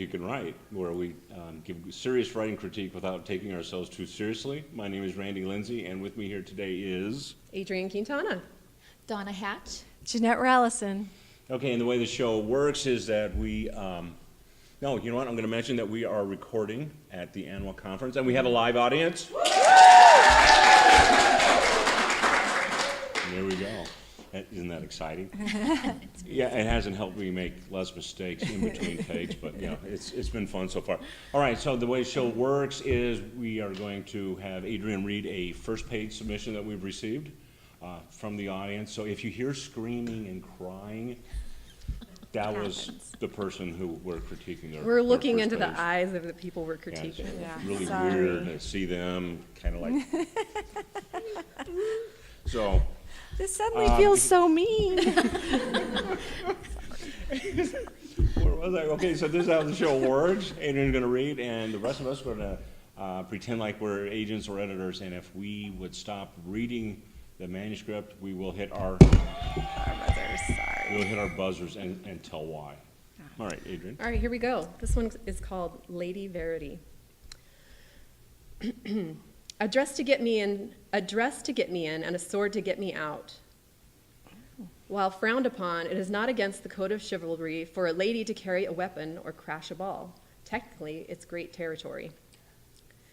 You Can Write, where we give serious writing critique without taking ourselves too seriously. My name is Lindsay, and with me here today is... Adrienne Quintana. Donna Hatch. Jeanette, Rallison. Okay, and the way the show works is that we... no, you know what? I'm going to mention that we are recording at the annual conference, and we have a live audience. There we go. Isn't that exciting? Yeah, it hasn't helped me make less mistakes in between takes, but yeah, it's been fun so far. All right, so the way the show works is we are going to have Adrienne read a first page submission that we've received from the audience. So if you hear screaming and crying, that was the person who we're critiquing. We're looking into the eyes of the people we're critiquing. Yeah, it's really weird to see them kind of like... So... This suddenly feels so mean. Where was I? Okay, so this is how the show works. Adrienne's going to read, and the rest of us are going to pretend like we're agents or editors, and if we would stop reading the manuscript, we will hit our buzzers. We'll hit our buzzers and tell why. All right, Adrienne. All right, here we go. This one is called Lady Verity. A dress to get me in, and a sword to get me out. While frowned upon, it is not against the code of chivalry for a lady to carry a weapon or crash a ball. Technically, it's great territory.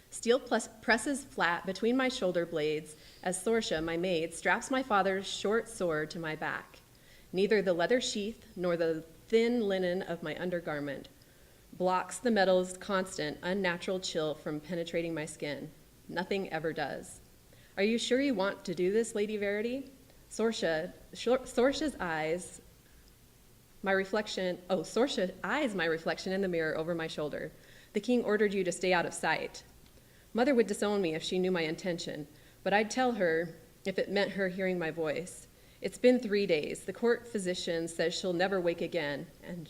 Steel presses flat between my shoulder blades as Sorsha, my maid, straps my father's short sword to my back. Neither the leather sheath nor the thin linen of my undergarment blocks the metal's constant, unnatural chill from penetrating my skin. Nothing ever does. Are you sure you want to do this, Lady Verity? Sorsha's eyes my reflection in the mirror over my shoulder. The king ordered you to stay out of sight. Mother would disown me if she knew my intention, but I'd tell her if it meant her hearing my voice. It's been 3 days. The court physician says she'll never wake again, and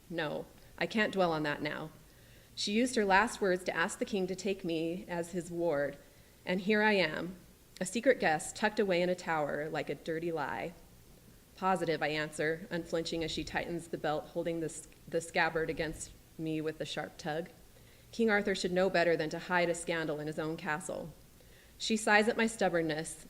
no, I can't dwell on that now. She used her last words to ask the king to take me as his ward, and here I am, a secret guest tucked away in a tower like a dirty lie. Positive, I answer, unflinching as she tightens the belt holding the scabbard against me with a sharp tug. King Arthur should know better than to hide a scandal in his own castle. She sighs at my stubbornness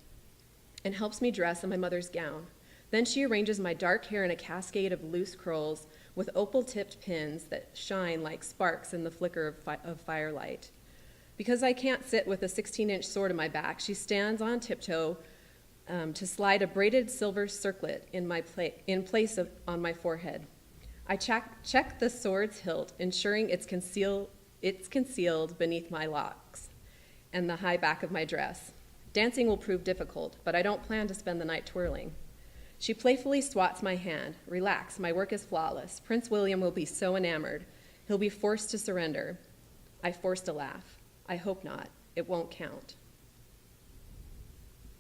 and helps me dress in my mother's gown. Then she arranges my dark hair in a cascade of loose curls with opal-tipped pins that shine like sparks in the flicker of firelight. Because I can't sit with a 16-inch sword in my back, she stands on tiptoe to slide a braided silver circlet in place on my forehead. I check the sword's hilt, ensuring it's concealed beneath my locks and the high back of my dress. Dancing will prove difficult, but I don't plan to spend the night twirling. She playfully swats my hand. Relax, my work is flawless. Prince William will be so enamored. He'll be forced to surrender. I forced a laugh. I hope not. It won't count.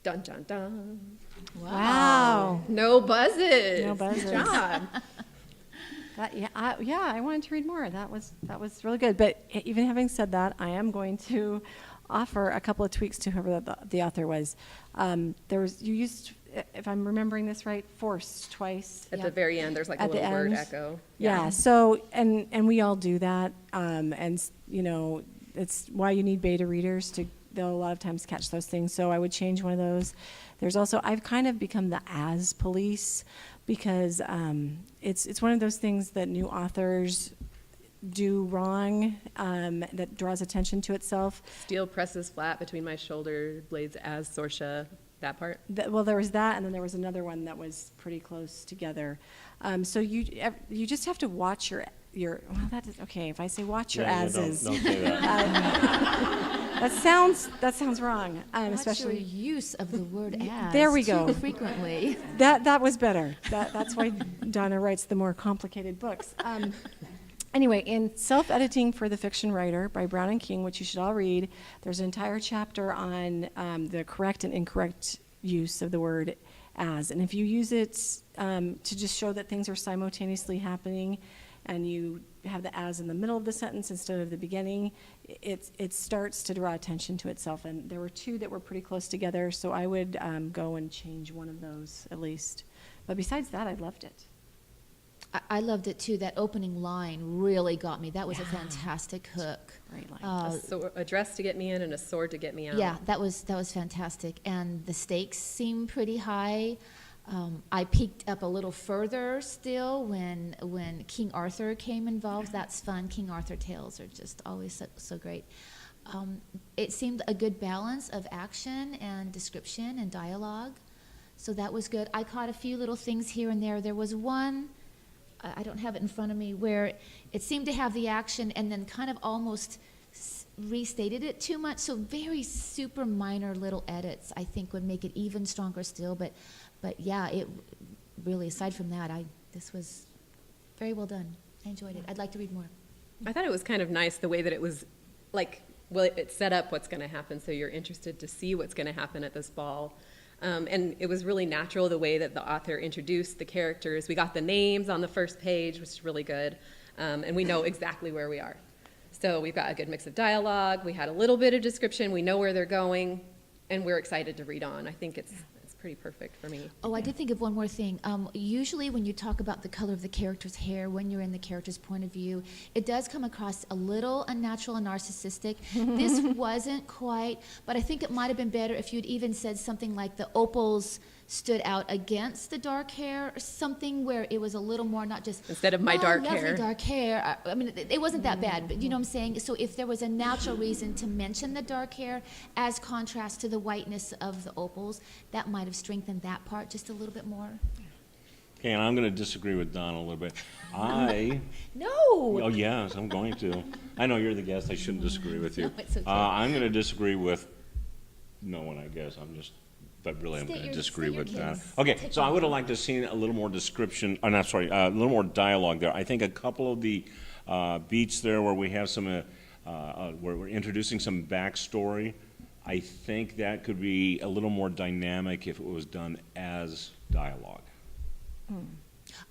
Dun, dun, dun. Wow. No buzzes. No buzzes. Good job. I wanted to read more. That was really good. But even having said that, I am going to offer a couple of tweaks to whoever the author was. You used, if I'm remembering this right, force twice. At the very end, there's like a little word echo. Yeah. So, and we all do that. And you know, it's why you need beta readers they'll a lot of times catch those things. So I would change one of those. There's also, I've kind of become the as police because it's one of those things that new authors do wrong that draws attention to itself. Steel presses flat between my shoulder blades as Sorsha, that part? Well, there was that, and then there was another one that was pretty close together. So you just have to watch your well, that is okay. If I say watch your asses, don't say that. that sounds wrong. Especially your use of the word as. There we go. Too frequently. That was better. That's why Donna writes the more complicated books. Anyway, in Self-Editing for the Fiction Writer by Brown and King, which you should all read, there's an entire chapter on the correct and incorrect use of the word as. And if you use it to just show that things are simultaneously happening and you have the as in the middle of the sentence instead of the beginning, it starts to draw attention to itself. And there were two that were pretty close together, so I would go and change one of those at least. But besides that, I loved it. I loved it too. That opening line really got me. That was a fantastic hook. Great line. A dress to get me in and a sword to get me out. Yeah, that was fantastic. And the stakes seemed pretty high. I peeked up a little further still when King Arthur came involved. That's fun. King Arthur tales are just always so great. It seemed a good balance of action and description and dialogue. So that was good. I caught a few little things here and there. There was one, I don't have it in front of me, where it seemed to have the action and then kind of almost restated it too much. So very super minor little edits, I think, would make it even stronger still. But yeah, it really, aside from that, this was very well done. I enjoyed it. I'd like to read more. I thought it was kind of nice the way that it was like, well, it set up what's going to happen, so you're interested to see what's going to happen at this ball. And it was really natural the way that the author introduced the characters. We got the names on the first page, which is really good, and we know exactly where we are. So we've got a good mix of dialogue. We had a little bit of description. We know where they're going, and we're excited to read on. I think it's pretty perfect for me. Oh, I did think of one more thing. Usually when you talk about the color of the character's hair, when you're in the character's point of view, it does come across a little unnatural and narcissistic. This wasn't quite, but I think it might have been better if you'd even said something like the opals stood out against the dark hair, or something where it was a little more, not just Instead of my dark lovely hair. dark hair. I mean, it wasn't that bad, but you know what I'm saying? So if there was a natural reason to mention the dark hair as contrast to the whiteness of the opals, that might have strengthened that part just a little bit more. Okay, and I'm going to disagree with Don a little bit. No! Oh, yes, I'm going to. I know you're the guest. I shouldn't disagree with you. No, it's okay. I'm going to disagree with no one, I guess. But really, I'm State going to your- disagree state your with that. case. Okay, Take so I one. would have liked to have seen a little more description, a little more dialogue there. I think a couple of the beats there where we have some, where we're introducing some backstory, I think that could be a little more dynamic if it was done as dialogue.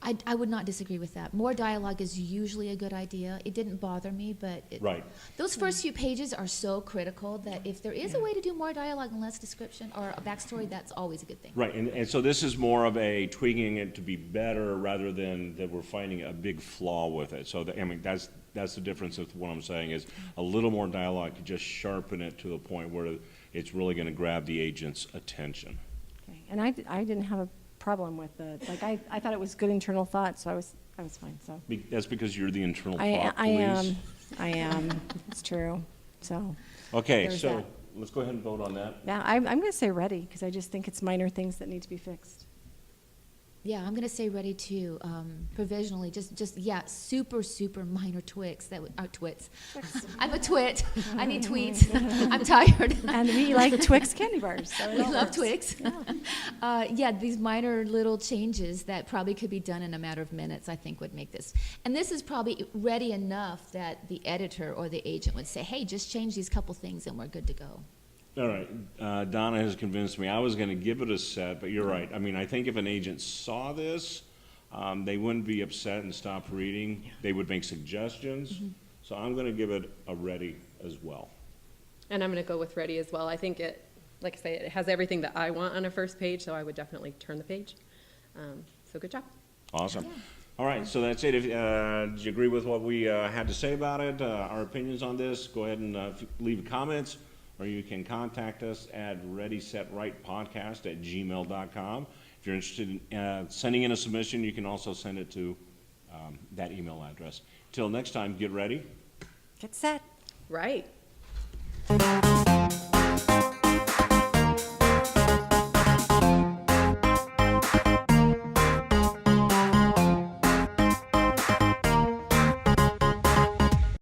I would not disagree with that. More dialogue is usually a good idea. It didn't bother me, but Right. those first few pages are so critical that if there is a way to do more dialogue and less description or a backstory, that's always a good thing. Right, and so this is more of a tweaking it to be better rather than that we're finding a big flaw with it. So, I mean, that's the difference with what I'm saying is a little more dialogue could just sharpen it to the point where it's really going to grab the agent's attention. Okay. And I didn't have a problem with I thought it was good internal thought, so I was fine, so. That's because you're the internal I thought police. am, it's true, so. Okay, There's so that. let's go ahead and vote on that. Yeah, I'm going to say ready, because I just think it's minor things that need to be fixed. Yeah, I'm going to say ready to provisionally, just yeah, super minor twits. That would, twits. I'm a twit. I need tweets. I'm tired. And we like Twix candy bars, so it We all love works. Twix. Yeah, these minor little changes that probably could be done in a matter of minutes, I think would make this. And this is probably ready enough that the editor or the agent would say, hey, just change these couple things and we're good to go. All right, Donna has convinced me. I was going to give it a set, but you're right. I mean, I think if an agent saw this, they wouldn't be upset and stop reading. They would make suggestions. So I'm going to give it a ready as well. And I'm going to go with ready as well. I think it, like I say, it has everything that I want on a first page, so I would definitely turn the page. So good job. Awesome. All right, so that's it. If, do you agree with what we had to say about it, our opinions on this? Go ahead and leave comments, or you can contact us at readysetwritepodcast@gmail.com. If you're interested in sending in a submission, you can also send it to that email address. Till next time, get ready. Get set. Right.